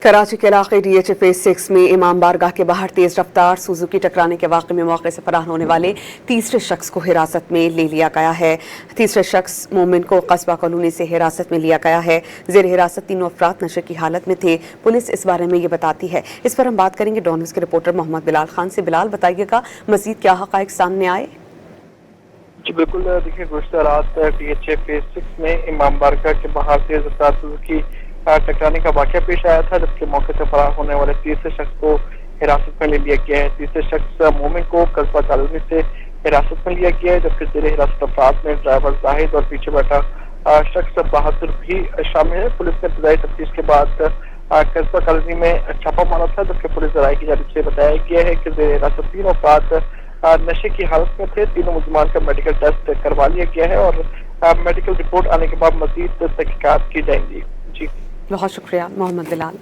कराची के इलाके DH phase 6 में इमाम बारगाह के बाहर तेज रफ्तार सुजुकी टकराने के वाक़े में मौके से फरार होने वाले तीसरे शख्स को हिरासत में ले लिया गया है। तीसरे शख्स मोमिन को कस्बा कॉलोनी से हिरासत में लिया गया है। जेर हिरासत तीनों अफराद नशे की हालत में थे। पुलिस इस बारे में ये बताती है। इस पर हम बात करेंगे डॉन न्यूज़ के रिपोर्टर मोहम्मद बिलाल खान से। बिलाल, बताइएगा मजीद क्या हक़ाइक़ सामने आए? जी बिल्कुल, देखिए गुज़श्ता रात DH फेज 6 में इमाम बारगाह के बाहर तेज रफ्तार सुजुकी टकराने का वाक़या पेश आया था, जबकि मौके से फरार होने वाले तीसरे शख्स को हिरासत में ले लिया गया है। तीसरे शख्स मोमिन को कस्बा कॉलोनी से हिरासत में लिया गया है, जबकि जेर हिरासत अफराद में ड्राइवर जाहिद और पीछे बैठा शख्स बहादुर भी शामिल है। पुलिस ने इब्तदाई तफ्तीश के बाद कस्बा कॉलोनी में छापा मारा था, जबकि पुलिस ज़राए की जानिब से बताया गया है कि जेर हिरासत तीनों अफराद नशे की हालत में थे। तीनों मुलजमान का मेडिकल टेस्ट करवा लिया गया है और मेडिकल रिपोर्ट आने के बाद मज़ीद तहकीकात की जाएंगी। जी बहुत शुक्रिया मोहम्मद बिलाल।